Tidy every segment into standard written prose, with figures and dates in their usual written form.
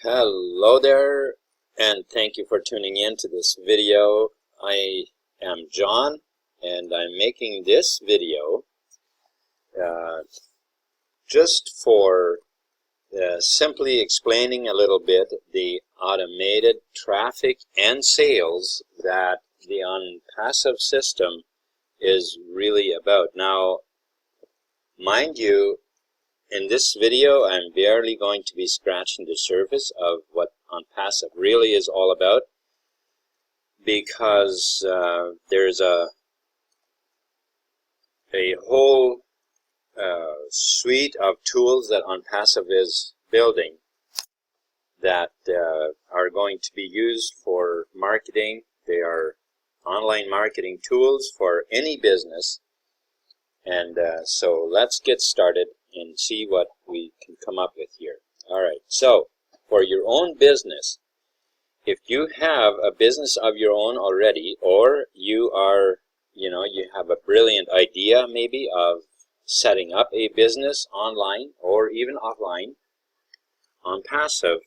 Hello there, and thank you for tuning in to this video. I am John, and I'm making this video just for simply explaining a little bit the automated traffic and sales that the Onpassive system is really about. Now, mind you, in this video, I'm barely going to be scratching the surface of what Onpassive really is all about, because there's a whole suite of tools that Onpassive is building that are going to be used for marketing. They are online marketing tools for any business, and so let's get started and see what we can come up with here. Alright, so for your own business, if you have a business of your own already, or you are, you have a brilliant idea maybe of setting up a business online or even offline, Onpassive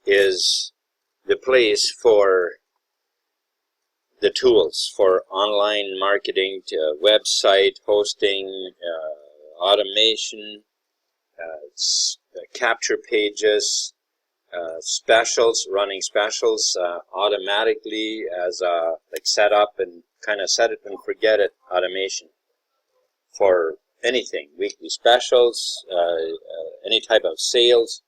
is the place for the tools for online marketing, to website hosting, automation, capture pages, specials, running specials automatically as like set up and kind of set it and forget it automation for anything, weekly specials, any type of sales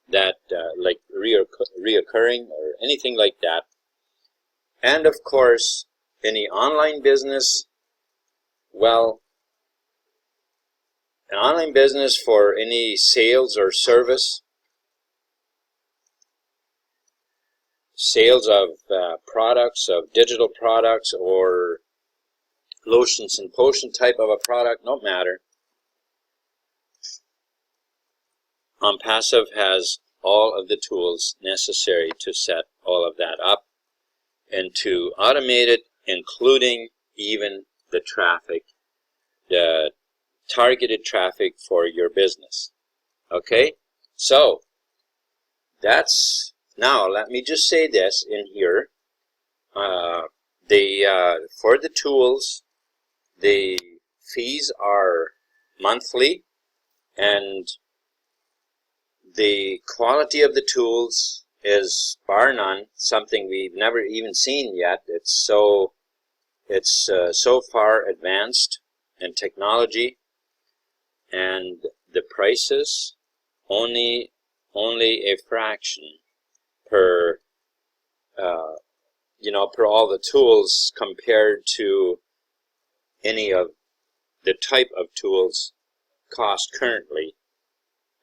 that like reoccurring or anything like that. And of course, any online business, well, an online business for any sales or service, sales of products, of digital products, or lotions and potion type of a product, no matter. Onpassive has all of the tools necessary to set all of that up and to automate it, including even the traffic, the targeted traffic for your business. Okay, so that's, now let me just say this in here, for the tools, the fees are monthly, and the quality of the tools is bar none something we've never even seen yet. It's so far advanced in technology, and the prices only a fraction per per all the tools compared to any of the type of tools cost currently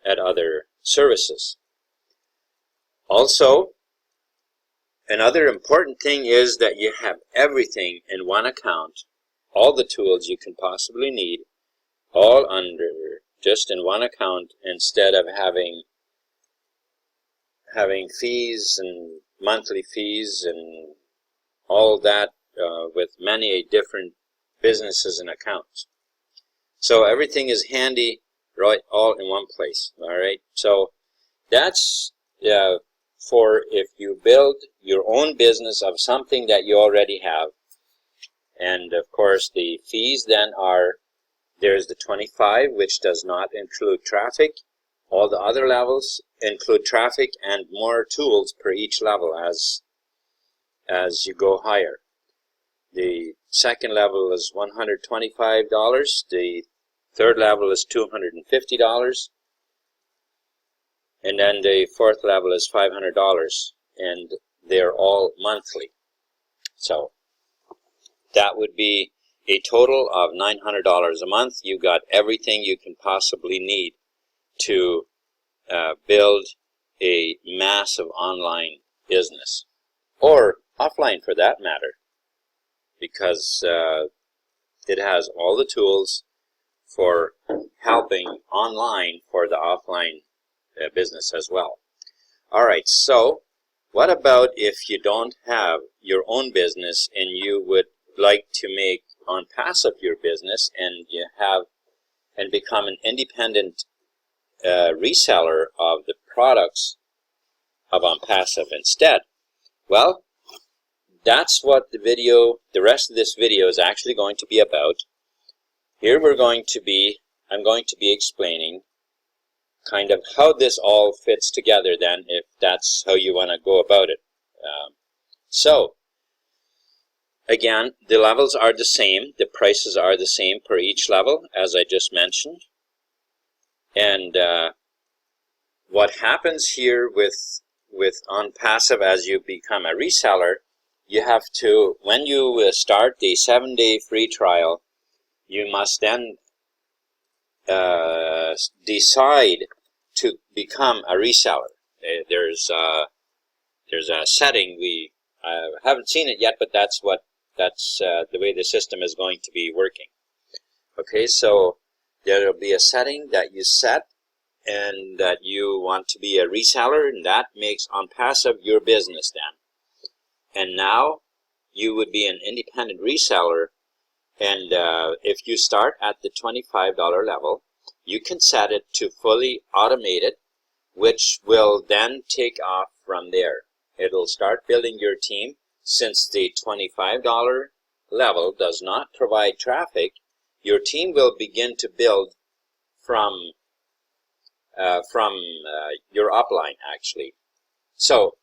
at other services. Also, another important thing is that you have everything in one account, all the tools you can possibly need, all under just in one account, instead of having fees and monthly fees and all that with many different businesses and accounts. So everything is handy, right, all in one place. All right, so that's for if you build your own business of something that you already have. And of course, the fees then are, there's the 25, which does not include traffic. All the other levels include traffic and more tools per each level as you go higher. The second level is $125. The third level is $250. And then the fourth level is $500. And they're all monthly. So that would be a total of $900 a month. You got everything you can possibly need to build a massive online business, or offline for that matter, because it has all the tools for helping online for the offline business as well. Alright, so what about if you don't have your own business and you would like to make Onpassive your business, and you have and become an independent reseller of the products of Onpassive instead? Well, that's what the rest of this video is actually going to be about. Here I'm going to be explaining kind of how this all fits together then, if that's how you want to go about it. So again, the levels are the same, the prices are the same per each level, as I just mentioned. And what happens here with Onpassive as you become a reseller, you have to, when you start the 7-day free trial, you must then decide to become a reseller. There's a setting, I haven't seen it yet, but that's the way the system is going to be working. Okay, so there will be a setting that you set, and that you want to be a reseller, and that makes Onpassive your business then. And now you would be an independent reseller, and if you start at the $25 level, you can set it to fully automated, which will then take off from there. It'll start building your team. Since the $25 level does not provide traffic, your team will begin to build from your upline, actually. So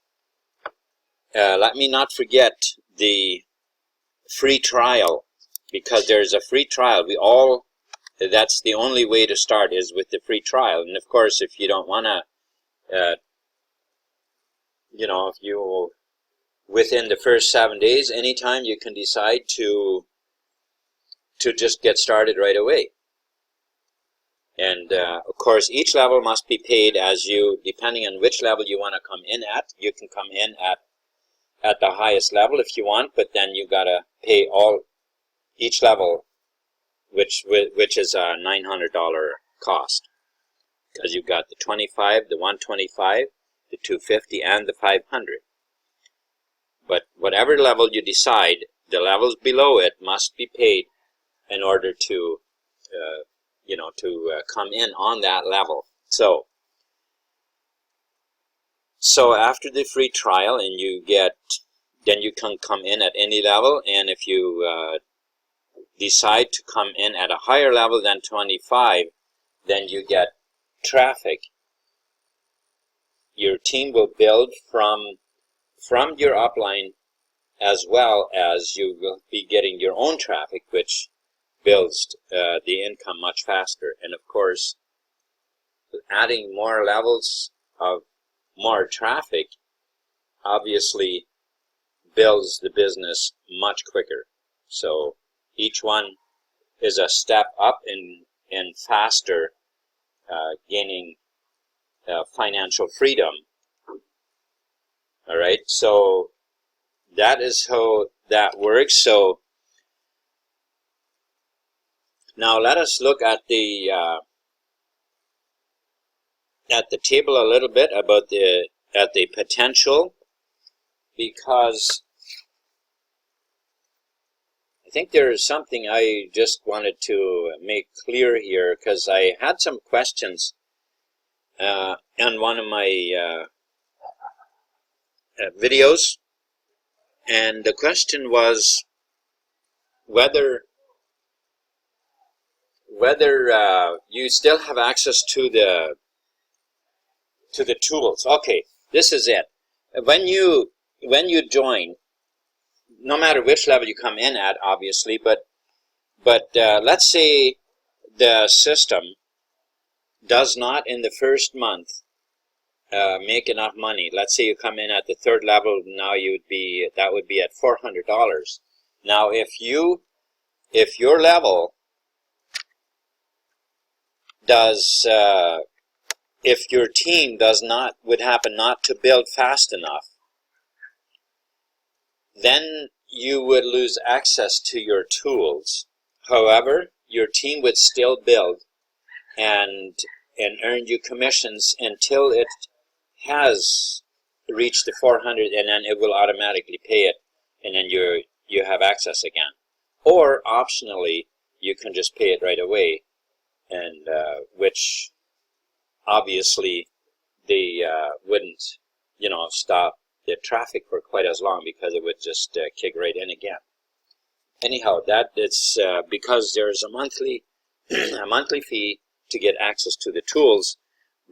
let me not forget the free trial, because there's a free trial. That's the only way to start, is with the free trial. And of course, if you don't want to, if you, within the first 7 days, anytime you can decide to just get started right away. And of course, each level must be paid as you, depending on which level you want to come in at. You can come in at the highest level if you want, but then you gotta pay each level, which is a $900 cost, because you've got the 25, the 125, the 250, and the 500. But whatever level you decide, the levels below it must be paid in order to come in on that level. So after the free trial, and then you can come in at any level, and if you decide to come in at a higher level than 25, then you get traffic. Your team will build from your upline, as well as you will be getting your own traffic, which builds the income much faster. And of course, adding more levels of more traffic obviously builds the business much quicker. So each one is a step up in faster gaining financial freedom. All right, so that is how that works. So now let us look at the table a little bit about the potential, because I think there is something I just wanted to make clear here, because I had some questions on one of my videos, and the question was whether you still have access to the tools. Okay, this is it. When you join, no matter which level you come in at, obviously, but let's say the system does not in the first month make enough money. Let's say you come in at the 3rd level. Now that would be at $400. Now if your level does if your team would happen not to build fast enough, then you would lose access to your tools. However, your team would still build and earn you commissions until it has reached the 400, and then it will automatically pay it, and then you have access again. Or optionally, you can just pay it right away, and which obviously they wouldn't stop the traffic for quite as long, because it would just kick right in again. Anyhow, that it's because there's a monthly a monthly fee to get access to the tools,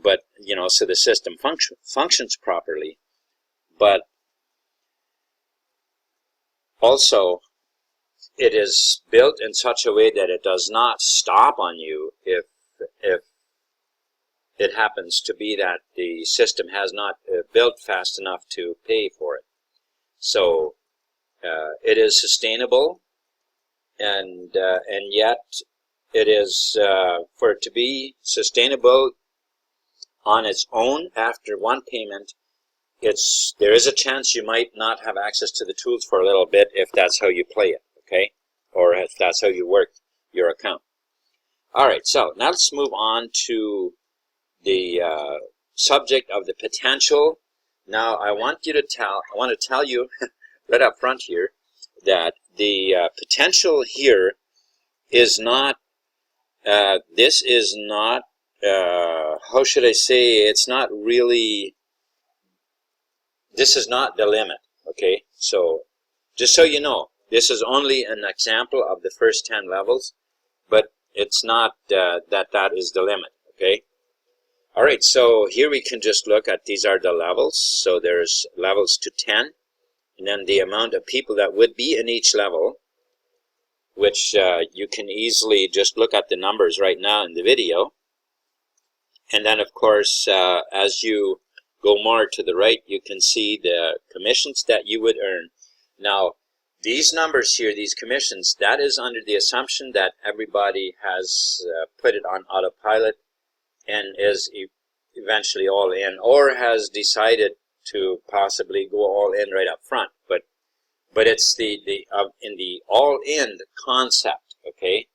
but so the system functions properly. But also, it is built in such a way that it does not stop on you if it happens to be that the system has not built fast enough to pay for it. So it is sustainable, and yet it is for it to be sustainable on its own after one payment. There is a chance you might not have access to the tools for a little bit if that's how you play it, okay, or if that's how you work your account. All right, so now let's move on to the subject of the potential. Now I want to tell you right up front here that the potential here is not. This is not. How should I say? It's not really. This is not the limit. Okay, so just so you know, this is only an example of the first 10 levels, but it's not that is the limit. Okay. All right, so here we can just look at, these are the levels. So there's levels to 10, and then the amount of people that would be in each level, which you can easily just look at the numbers right now in the video. And then, of course, as you go more to the right, you can see the commissions that you would earn. Now, these numbers here, these commissions, that is under the assumption that everybody has put it on autopilot and is eventually all in, or has decided to possibly go all in right up front. But it's in the all in concept. Okay,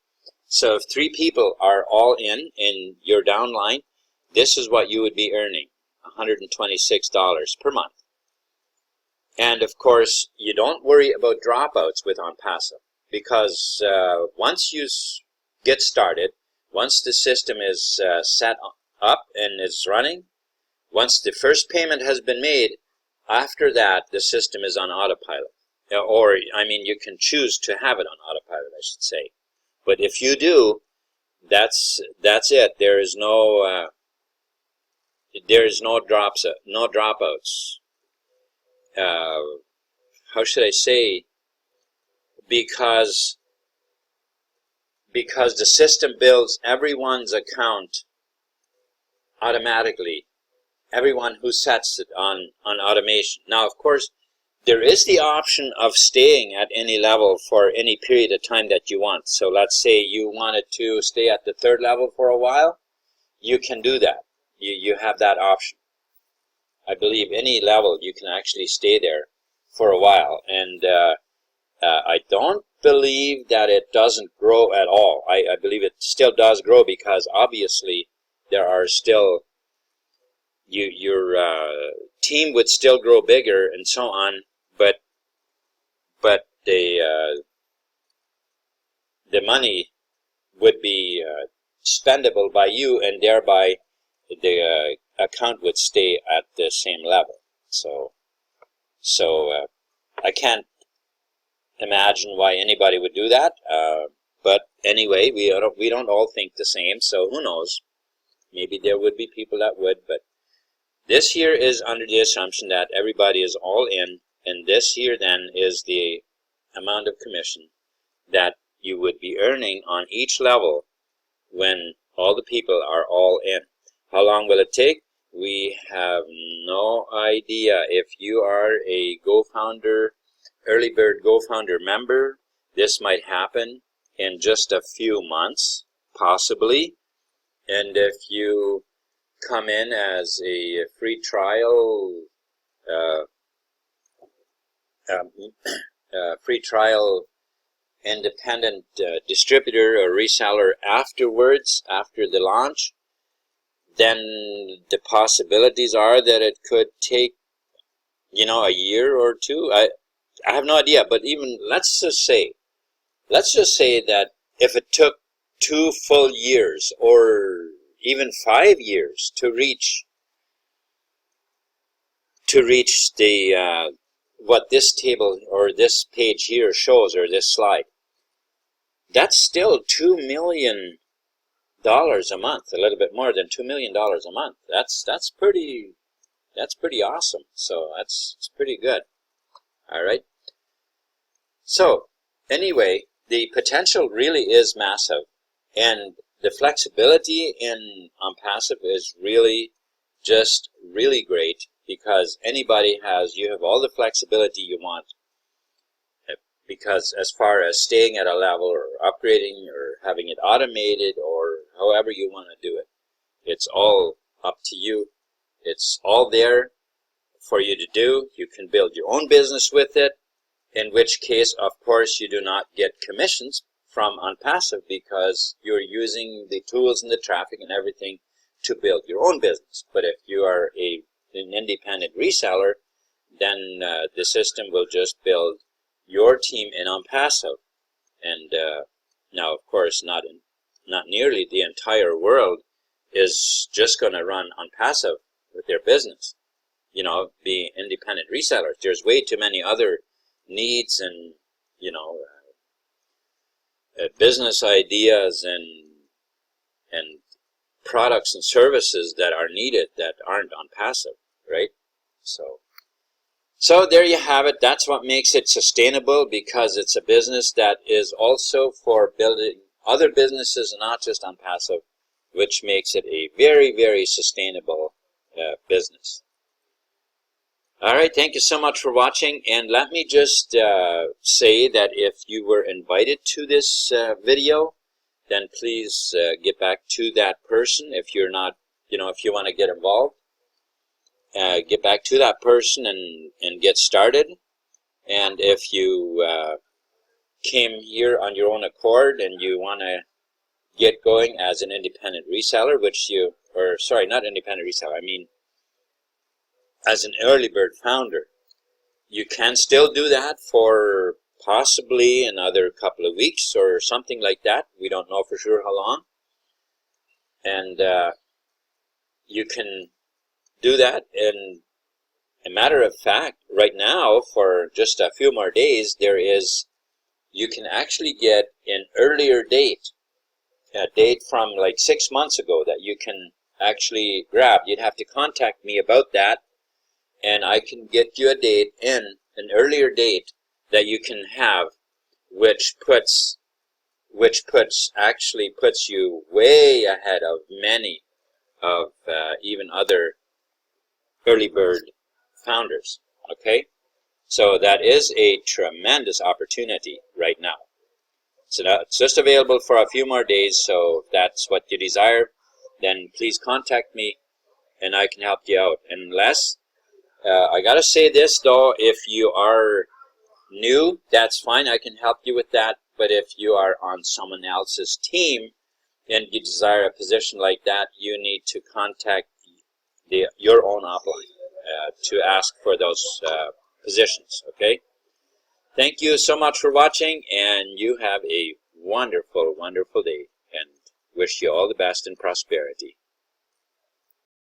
so if 3 people are all in your downline, this is what you would be earning, $126 per month. And of course, you don't worry about dropouts with Onpassive, because once you get started, once the system is set up and is running, once the first payment has been made, after that the system is on autopilot. Or, I mean, you can choose to have it on autopilot, I should say. But if you do, that's it. There is no dropouts. How should I say? Because the system builds everyone's account automatically, everyone who sets it on automation. Now, of course, there is the option of staying at any level for any period of time that you want. So let's say you wanted to stay at the 3rd level for a while, you can do that. You have that option. I believe any level you can actually stay there for a while. And I don't believe that it doesn't grow at all. I believe it still does grow, because obviously there are still, your team would still grow bigger and so on, but the money would be spendable by you, and thereby the account would stay at the same level. So I can't imagine why anybody would do that. But anyway, we don't all think the same, so who knows? Maybe there would be people that would, but this here is under the assumption that everybody is all in, and this here then is the amount of commission that you would be earning on each level when all the people are all in. How long will it take? We have no idea. If you are a GoFounder, Early Bird GoFounder member, this might happen in just a few months, possibly. And if you come in as a free trial independent distributor or reseller afterwards, after the launch, then the possibilities are that it could take, a year or 2. I have no idea, but even let's just say that if it took 2 full years or even 5 years to reach to reach the what this table or this page here shows, or this slide. That's still $2 million a month, a little bit more than $2 million a month. That's pretty awesome. So it's pretty good. All right. So anyway, the potential really is massive, and the flexibility in Onpassive is really just really great, because anybody you have all the flexibility you want, because as far as staying at a level or upgrading or having it automated or however you want to do it, it's all up to you. It's all there for you to do. You can build your own business with it, in which case, of course, you do not get commissions from Onpassive, because you're using the tools and the traffic and everything to build your own business. But if you are an independent reseller, then the system will just build your team in Onpassive. And now, of course, not nearly the entire world is just going to run Onpassive with their business. You know, be independent resellers. There's way too many other needs and, you know, business ideas and products and services that are needed that aren't Onpassive, right? So there you have it. That's what makes it sustainable, because it's a business that is also for building other businesses and not just Onpassive, which makes it a very, very sustainable business. All right, thank you so much for watching, and let me just say that if you were invited to this video, then please get back to that person. If you're not, you know, if you want to get involved, get back to that person and get started. And if you came here on your own accord and you want to get going as an independent reseller, sorry, not independent reseller, I mean as an early bird founder, you can still do that for possibly another couple of weeks or something like that. We don't know for sure how long. And you can do that. And a matter of fact, right now, for just a few more days, you can actually get an earlier date, a date from like 6 months ago that you can actually grab. You'd have to contact me about that, and I can get you a date in, an earlier date that you can have, which actually puts you way ahead of many of even other early bird founders. Okay, so that is a tremendous opportunity right now. So it's just available for a few more days. So if that's what you desire, then please contact me and I can help you out. Unless I gotta say this though, if you are new, that's fine, I can help you with that. But if you are on someone else's team and you desire a position like that, you need to contact your own upline to ask for those positions. Okay, thank you so much for watching, and you have a wonderful, wonderful day, and wish you all the best and prosperity.